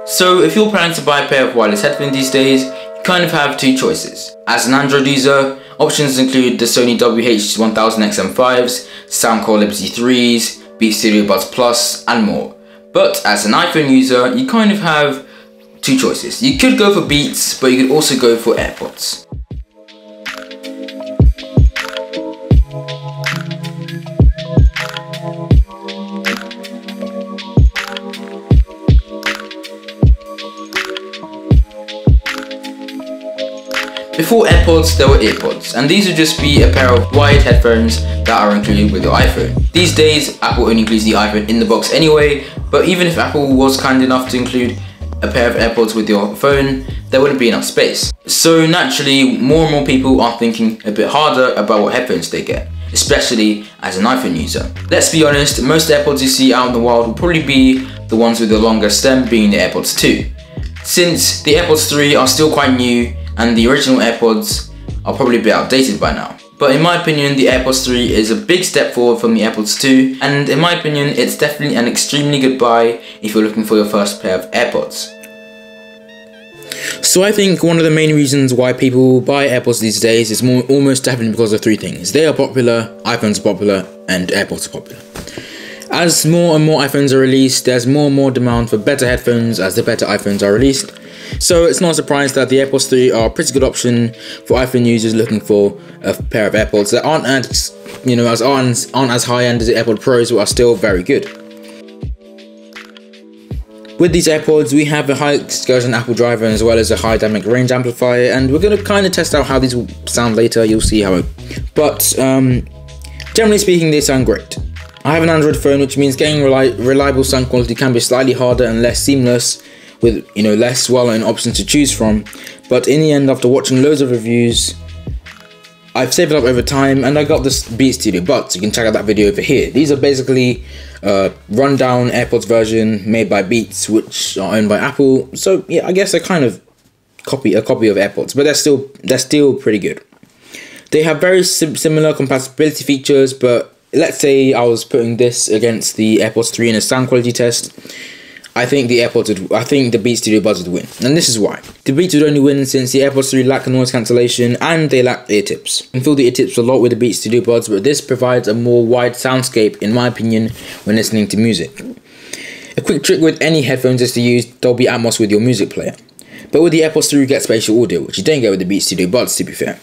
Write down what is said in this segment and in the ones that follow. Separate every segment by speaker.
Speaker 1: So if you're planning to buy a pair of wireless headphones these days, you kind of have two choices. As an Android user, options include the Sony WH-1000XM5s, Soundcore Liberty 3s, Beats Studio Buds Plus, and more. But as an iPhone user, you kind of have two choices. You could go for Beats, but you could also go for AirPods. Before AirPods, there were EarPods, and these would just be a pair of wired headphones that are included with your iPhone. These days, Apple only includes the iPhone in the box anyway, but even if Apple was kind enough to include a pair of AirPods with your phone, there wouldn't be enough space. So naturally, more and more people are thinking a bit harder about what headphones they get, especially as an iPhone user. Let's be honest, most AirPods you see out in the wild will probably be the ones with the longer stem, being the AirPods 2. Since the AirPods 3 are still quite new, and the original AirPods are probably a bit outdated by now. But in my opinion, the AirPods 3 is a big step forward from the AirPods 2, and in my opinion, it's definitely an extremely good buy if you're looking for your first pair of AirPods. So I think one of the main reasons why people buy AirPods these days is almost definitely because of three things. They are popular, iPhones are popular, and AirPods are popular. As more and more iPhones are released, there's more and more demand for better headphones as the better iPhones are released. So it's not a surprise that the AirPods 3 are a pretty good option for iPhone users looking for a pair of AirPods that aren't as high-end as the AirPods Pros, but are still very good. With these AirPods, we have a high excursion Apple driver as well as a high dynamic range amplifier, and we're going to kind of test out how these will sound later. You'll see how but generally speaking, they sound great. I have an Android phone, which means getting reliable sound quality can be slightly harder and less seamless, with less well-known options to choose from. But in the end, after watching loads of reviews, I've saved it up over time, and I got this Beats Studio Buds. You can check out that video over here. These are basically a rundown AirPods version made by Beats, which are owned by Apple. So yeah, I guess they're kind of a copy of AirPods, but they're still pretty good. They have very similar compatibility features, but let's say I was putting this against the AirPods 3 in a sound quality test. I think the Beats Studio Buds would win, and this is why. The Beats would only win since the AirPods 3 lack noise cancellation and they lack ear tips. You can feel the ear tips a lot with the Beats Studio Buds, but this provides a more wide soundscape, in my opinion, when listening to music. A quick trick with any headphones is to use Dolby Atmos with your music player. But with the AirPods 3 you get spatial audio, which you don't get with the Beats Studio Buds, to be fair.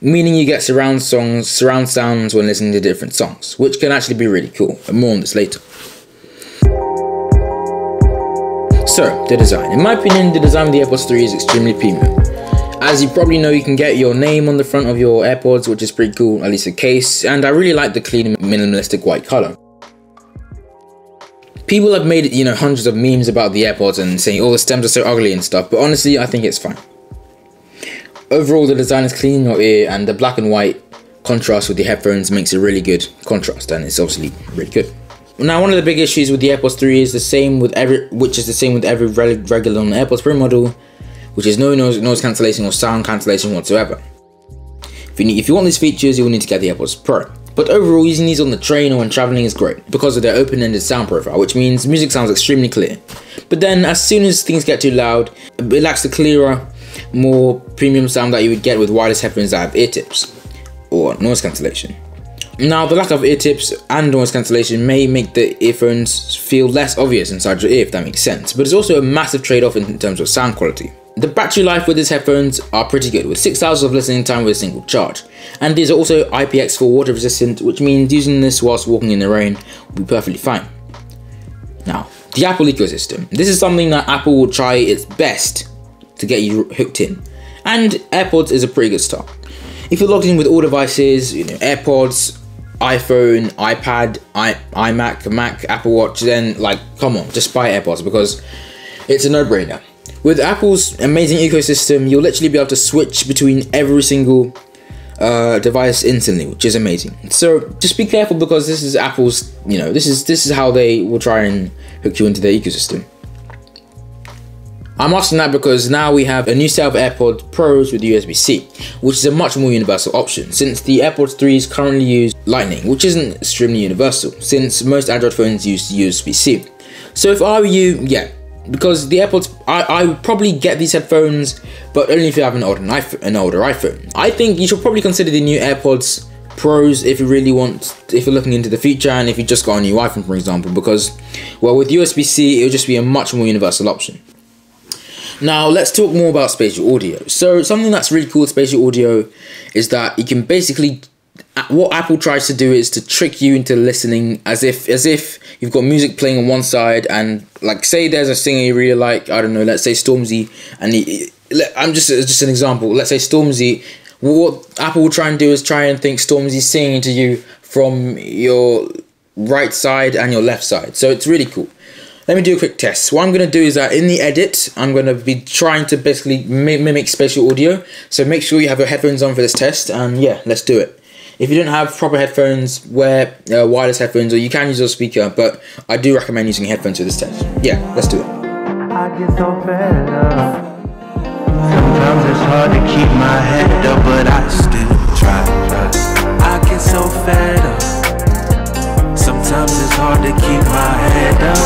Speaker 1: Meaning you get surround sounds when listening to different songs, which can actually be really cool, and more on this later. So, the design. In my opinion, the design of the AirPods 3 is extremely premium. As you probably know, you can get your name on the front of your AirPods, which is pretty cool, at least the case, and I really like the clean, minimalistic white color. People have made, hundreds of memes about the AirPods and saying, oh, the stems are so ugly and stuff, but honestly, I think it's fine. Overall, the design is clean in your ear, and the black and white contrast with the headphones makes a really good contrast, and it's obviously really good. Now, one of the big issues with the AirPods 3 is the same with every regular AirPods Pro model, which is no noise cancellation or sound cancellation whatsoever. If you want these features, you will need to get the AirPods Pro. But overall, using these on the train or when traveling is great because of their open-ended sound profile, which means music sounds extremely clear. But then, as soon as things get too loud, it lacks the clearer, more premium sound that you would get with wireless headphones that have ear tips or noise cancellation. Now, the lack of ear tips and noise cancellation may make the earphones feel less obvious inside your ear, if that makes sense, but it's also a massive trade-off in terms of sound quality. The battery life with these headphones are pretty good, with 6 hours of listening time with a single charge. And these are also IPX4 water resistant, which means using this whilst walking in the rain will be perfectly fine. Now, the Apple ecosystem. This is something that Apple will try its best to get you hooked in, and AirPods is a pretty good start. If you're logged in with all devices, AirPods, iPhone, iPad, iMac, Mac, Apple Watch, then come on, just buy AirPods because it's a no-brainer. With Apple's amazing ecosystem, you'll literally be able to switch between every single device instantly, which is amazing. So just be careful because this is Apple's, this is how they will try and hook you into their ecosystem. I'm asking that because now we have a new set of AirPods Pros with USB-C, which is a much more universal option, since the AirPods 3s currently use Lightning, which isn't extremely universal, since most Android phones use USB-C. So if I were you, yeah, because the AirPods, I would probably get these headphones, but only if you have an older iPhone. I think you should probably consider the new AirPods Pros if you really want, if you're looking into the future and if you just got a new iPhone, for example, because, well, with USB-C, it'll just be a much more universal option. Now, let's talk more about spatial audio. So, something that's really cool with spatial audio is that you can basically, what Apple tries to do is to trick you into listening as if you've got music playing on one side, and like, say there's a singer you really like, I don't know, let's say Stormzy, and I'm just an example, let's say Stormzy. What Apple will try and do is try and think Stormzy's singing to you from your right side and your left side. So it's really cool. Let me do a quick test. What I'm going to do is that in the edit, I'm going to be trying to basically mimic spatial audio. So make sure you have your headphones on for this test, and yeah, let's do it. If you don't have proper headphones, wear wireless headphones, or you can use your speaker, but I do recommend using headphones for this test. Yeah, let's do it.
Speaker 2: I get so fed up. Sometimes it's hard to keep my head up, but I still try. I get so fed up. Sometimes it's hard to keep my head up.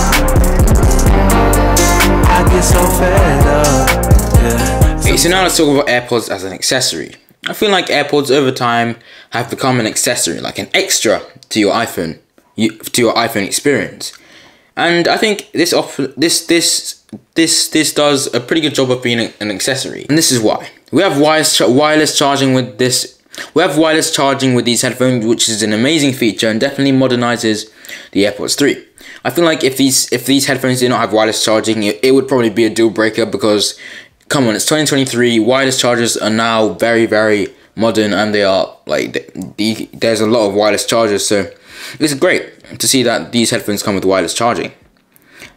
Speaker 2: I get so fed up. Yeah.
Speaker 1: Okay, so now let's talk about AirPods as an accessory. I feel like AirPods over time have become an accessory, like an extra to your iPhone, experience. And I think this does a pretty good job of being an accessory, and this is why. We have wireless charging with this. We have wireless charging with these headphones, which is an amazing feature and definitely modernizes the AirPods 3. I feel like if these headphones did not have wireless charging, it would probably be a deal breaker, because come on, it's 2023. Wireless chargers are now very, very modern, and they are like there's a lot of wireless chargers, so it's great to see that these headphones come with wireless charging.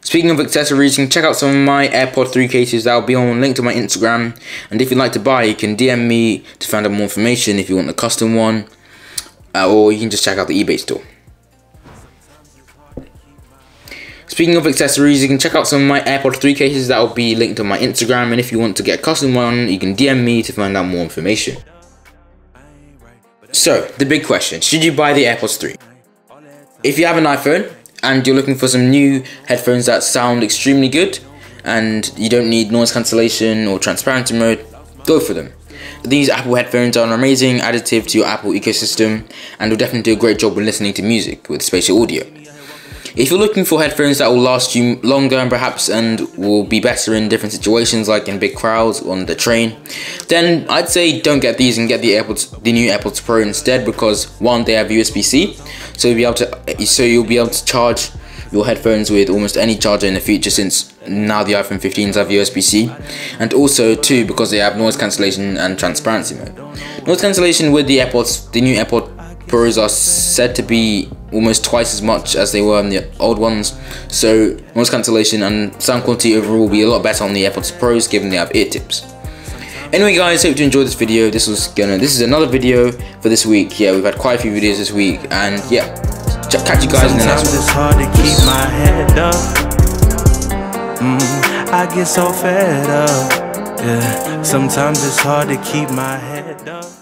Speaker 1: Speaking of accessories, you can check out some of my AirPod 3 cases. That will be on link to my Instagram, and if you'd like to buy, you can DM me to find out more information if you want a custom one, or you can just check out the eBay store. Speaking of accessories, you can check out some of my AirPod 3 cases. That will be linked on my Instagram, and if you want to get a custom one, you can DM me to find out more information. So, the big question, should you buy the AirPods 3? If you have an iPhone and you're looking for some new headphones that sound extremely good and you don't need noise cancellation or transparency mode, go for them. These Apple headphones are an amazing additive to your Apple ecosystem and will definitely do a great job when listening to music with spatial audio. If you're looking for headphones that will last you longer and will be better in different situations, like in big crowds or on the train, then I'd say don't get these and get the new AirPods Pro instead, because one, they have USB-C, so you'll be able to charge your headphones with almost any charger in the future, since now the iPhone 15s have USB-C, and also two, because they have noise cancellation and transparency mode. Noise cancellation with the new AirPod Pros are said to be almost twice as much as they were on the old ones, so noise cancellation and sound quality overall will be a lot better on the AirPods Pros, given they have ear tips. Anyway guys, hope you enjoyed this video. This is another video for this week. Yeah, we've had quite a few videos this week, and yeah, catch you guys in the next one.
Speaker 2: Sometimes it's hard to keep my head up. I get so fed up. Yeah, sometimes it's hard to keep my head up.